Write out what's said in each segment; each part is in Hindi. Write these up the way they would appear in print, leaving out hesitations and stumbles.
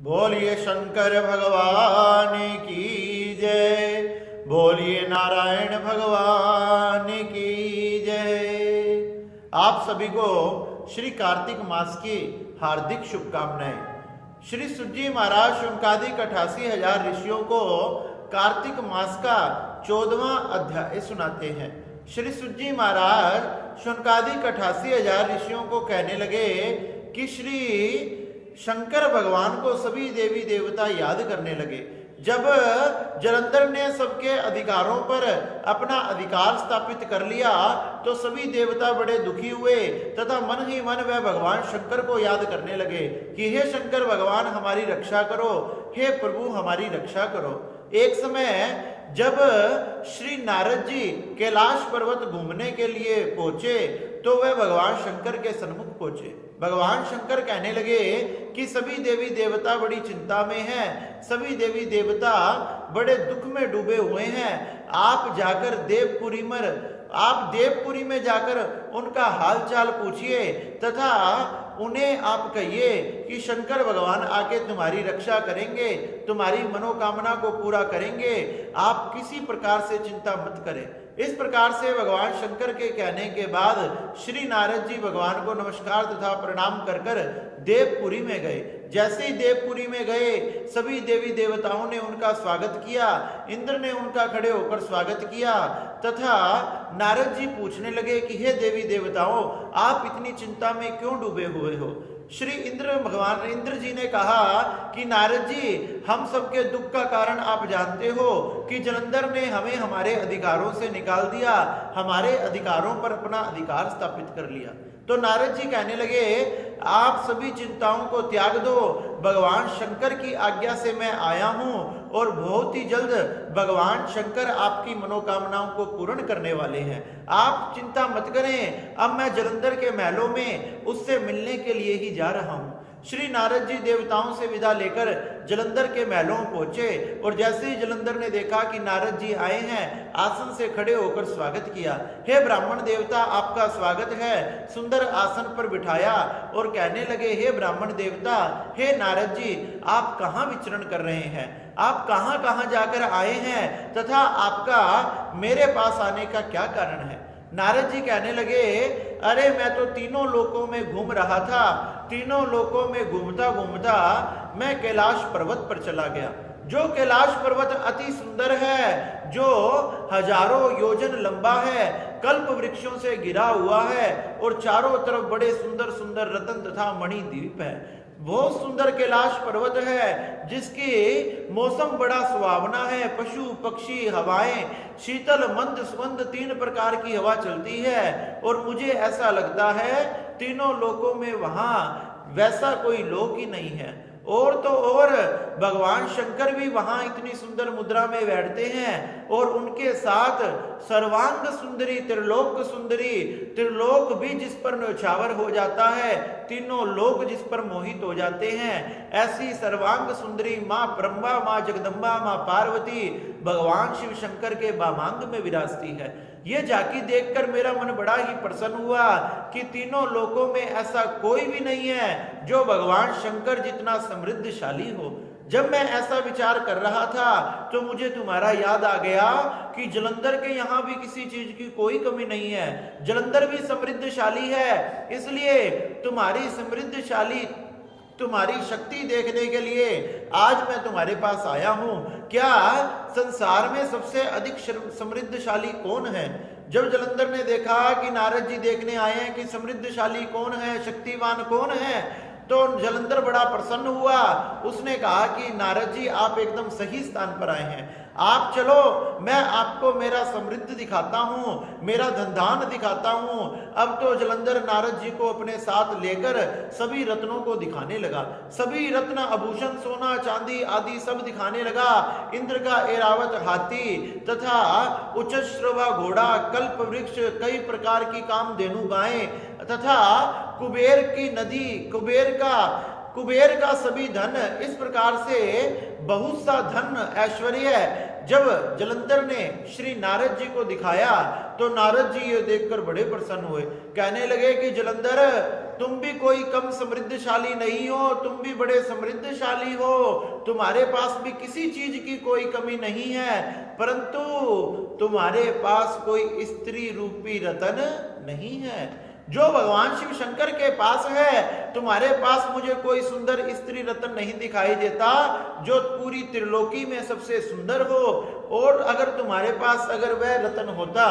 बोलिए शंकर भगवान की जय, बोलिए नारायण भगवान की जय। आप सभी को श्री कार्तिक मास की हार्दिक शुभकामनाएं। श्री सुजी महाराज शौनकादिक 88,000 ऋषियों को कार्तिक मास का 14वां अध्याय सुनाते हैं। श्री सुजी महाराज शौनकादिक 88,000 ऋषियों को कहने लगे कि श्री शंकर भगवान को सभी देवी देवता याद करने लगे। जब जलंधर ने सबके अधिकारों पर अपना अधिकार स्थापित कर लिया तो सभी देवता बड़े दुखी हुए तथा मन ही मन वह भगवान शंकर को याद करने लगे कि हे शंकर भगवान हमारी रक्षा करो, हे प्रभु हमारी रक्षा करो। एक समय जब श्री नारद जी कैलाश पर्वत घूमने के लिए पहुंचे तो वह भगवान शंकर के सन्मुख पहुंचे। भगवान शंकर कहने लगे कि सभी देवी देवता बड़ी चिंता में हैं, सभी देवी देवता बड़े दुख में डूबे हुए हैं। आप जाकर देवपुरी में जाकर उनका हालचाल पूछिए तथा उन्हें आप कहिए कि शंकर भगवान आके तुम्हारी रक्षा करेंगे, तुम्हारी मनोकामना को पूरा करेंगे। आप किसी प्रकार से चिंता मत करें। इस प्रकार से भगवान शंकर के कहने के बाद श्री नारद जी भगवान को नमस्कार तथा प्रणाम कर कर देवपुरी में गए। जैसे ही देवपुरी में गए सभी देवी देवताओं ने उनका स्वागत किया। इंद्र ने उनका खड़े होकर स्वागत किया तथा नारद जी पूछने लगे कि हे देवी देवताओं आप इतनी चिंता में क्यों डूबे हुए हो। श्री भगवान इंद्र जी ने कहा कि नारद जी हम सबके दुख का कारण आप जानते हो कि जलंधर ने हमें हमारे अधिकारों से निकाल दिया, हमारे अधिकारों पर अपना अधिकार स्थापित कर लिया। तो नारद जी कहने लगे आप सभी चिंताओं को त्याग दो, भगवान शंकर की आज्ञा से मैं आया हूं और बहुत ही जल्द भगवान शंकर आपकी मनोकामनाओं को पूर्ण करने वाले हैं। आप चिंता मत करें, अब मैं जलंधर के महलों में उससे मिलने के लिए ही जा रहा हूं। श्री नारद जी देवताओं से विदा लेकर जलंधर के महलों में पहुंचे और जैसे ही जलंधर ने देखा कि नारद जी आए हैं आसन से खड़े होकर स्वागत किया। हे ब्राह्मण देवता आपका स्वागत है। सुंदर आसन पर बिठाया और कहने लगे हे ब्राह्मण देवता, हे नारद जी आप कहाँ विचरण कर रहे हैं, आप कहाँ कहाँ जाकर आए हैं तथा आपका मेरे पास आने का क्या कारण है। नारद जी कहने लगे अरे मैं तो तीनों लोकों में घूम रहा था, तीनों लोकों में घूमता घूमता मैं कैलाश पर्वत पर चला गया। जो कैलाश पर्वत अति सुंदर है, जो हजारों योजन लंबा है, कल्प वृक्षों से घिरा हुआ है और चारों तरफ बड़े सुंदर सुंदर रत्न तथा मणि द्वीप है। बहुत सुंदर कैलाश पर्वत है जिसकी मौसम बड़ा सुहावना है। पशु पक्षी हवाएं शीतल मंद सुगंध 3 प्रकार की हवा चलती है और मुझे ऐसा लगता है तीनों लोकों में वहां वैसा कोई लोक ही नहीं है। और तो और भगवान शंकर भी वहां इतनी सुंदर मुद्रा में बैठते हैं और उनके साथ सर्वांग सुंदरी त्रिलोक भी जिस पर न्यौछावर हो जाता है, तीनों लोग जिस पर मोहित हो जाते हैं, ऐसी सर्वांग सुंदरी माँ ब्रह्मा, माँ जगदम्बा, माँ पार्वती भगवान शिव शंकर के बामांग में विराजती है। ये झांकी देखकर मेरा मन बड़ा ही प्रसन्न हुआ कि तीनों लोकों में ऐसा कोई भी नहीं है जो भगवान शंकर जितना समृद्धशाली हो। जब मैं ऐसा विचार कर रहा था तो मुझे तुम्हारा याद आ गया कि जलंधर के यहाँ भी किसी चीज की कोई कमी नहीं है, जलंधर भी समृद्धशाली है। इसलिए तुम्हारी शक्ति देखने के लिए आज मैं तुम्हारे पास आया हूं। क्या संसार में सबसे अधिक समृद्धशाली कौन है। जब जलंधर ने देखा कि नारद जी देखने आए हैं कि समृद्धशाली कौन है, शक्तिवान कौन है, तो जलंधर बड़ा प्रसन्न हुआ। उसने कहा कि नारद जी आप एकदम सही स्थान पर आए हैं, आप चलो मैं आपको मेरा समृद्ध दिखाता हूँ, मेरा धनधान दिखाता हूँ। अब तो जलंधर नारद जी को अपने साथ लेकर सभी रत्नों को दिखाने लगा। सभी रत्न आभूषण सोना चांदी आदि सब दिखाने लगा। इंद्र का ऐरावत हाथी तथा उच्चश्रवा घोड़ा, कल्प वृक्ष, कई प्रकार की कामधेनु गायें तथा कुबेर की नदी, कुबेर का सभी धन, इस प्रकार से बहुत सा धन ऐश्वर्य जब जलंधर ने श्री नारद जी को दिखाया तो नारद जी ये देखकर बड़े प्रसन्न हुए। कहने लगे कि जलंधर तुम भी कोई कम समृद्धशाली नहीं हो, तुम भी बड़े समृद्धशाली हो, तुम्हारे पास भी किसी चीज की कोई कमी नहीं है, परंतु तुम्हारे पास कोई स्त्री रूपी रतन नहीं है। जो भगवान शिव शंकर के पास है, तुम्हारे पास मुझे कोई सुंदर स्त्री रत्न नहीं दिखाई देता जो पूरी त्रिलोकी में सबसे सुंदर हो। और अगर तुम्हारे पास अगर वह रत्न होता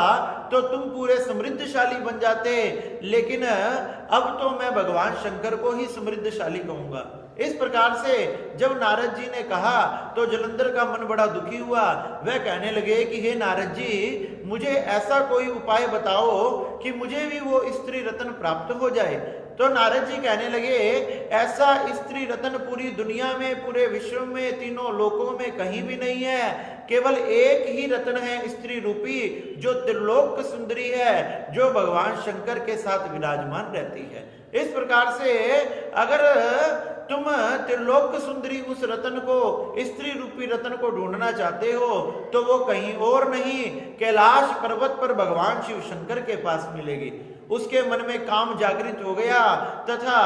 तो तुम पूरे समृद्धशाली बन जाते, लेकिन अब तो मैं भगवान शंकर को ही समृद्धशाली कहूंगा। इस प्रकार से जब नारद जी ने कहा तो जलंधर का मन बड़ा दुखी हुआ। वह कहने लगे कि हे नारद जी, मुझे ऐसा कोई उपाय बताओ कि मुझे भी वो स्त्री रत्न प्राप्त हो जाए। तो नारद जी कहने लगे, ऐसा स्त्री रत्न पूरी दुनिया में, पूरे विश्व में, तीनों लोकों में कहीं भी नहीं है। केवल एक ही रत्न है स्त्री रूपी, जो त्रिलोक सुंदरी है, जो भगवान शंकर के साथ विराजमान रहती है। इस प्रकार से अगर तुम त्रिलोक सुंदरी उस रत्न को, स्त्री रूपी रत्न को ढूंढना चाहते हो तो वो कहीं और नहीं, कैलाश पर्वत पर भगवान शिव शंकर के पास मिलेगी। उसके मन में काम जागृत हो गया, तथा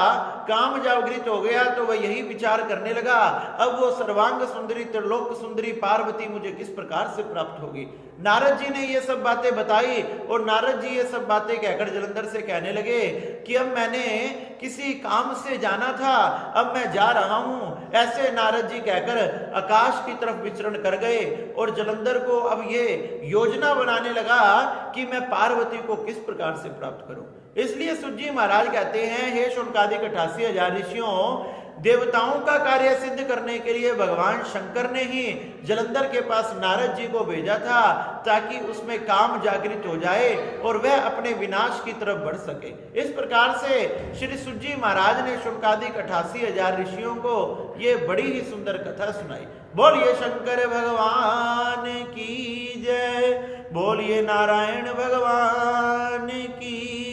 काम जागृत हो गया तो वह यही विचार करने लगा, अब वो सर्वांग सुंदरी त्रिलोक सुंदरी पार्वती मुझे किस प्रकार से प्राप्त होगी। नारद जी ने ये सब बातें बताई और नारद जी ये सब बातें कहकर जलंधर से कहने लगे कि अब मैंने किसी काम से जाना था, अब मैं जा रहा हूं। ऐसे नारद जी कहकर आकाश की तरफ विचरण कर गए और जलंधर को अब ये योजना बनाने लगा कि मैं पार्वती को किस प्रकार से प्राप्त करूं। इसलिए सुत जी महाराज कहते हैं, हे शौनकादिक 88,000 ऋषियों, देवताओं का कार्य सिद्ध करने के लिए भगवान शंकर ने ही जलंधर के पास नारद जी को भेजा था, ताकि उसमें काम जागृत हो जाए और वह अपने विनाश की तरफ बढ़ सके। इस प्रकार से श्री सुत जी महाराज ने शौनकादिक 88,000 ऋषियों को ये बड़ी ही सुंदर कथा सुनाई। बोलिए शंकर भगवान की जय, बोलिए नारायण भगवान की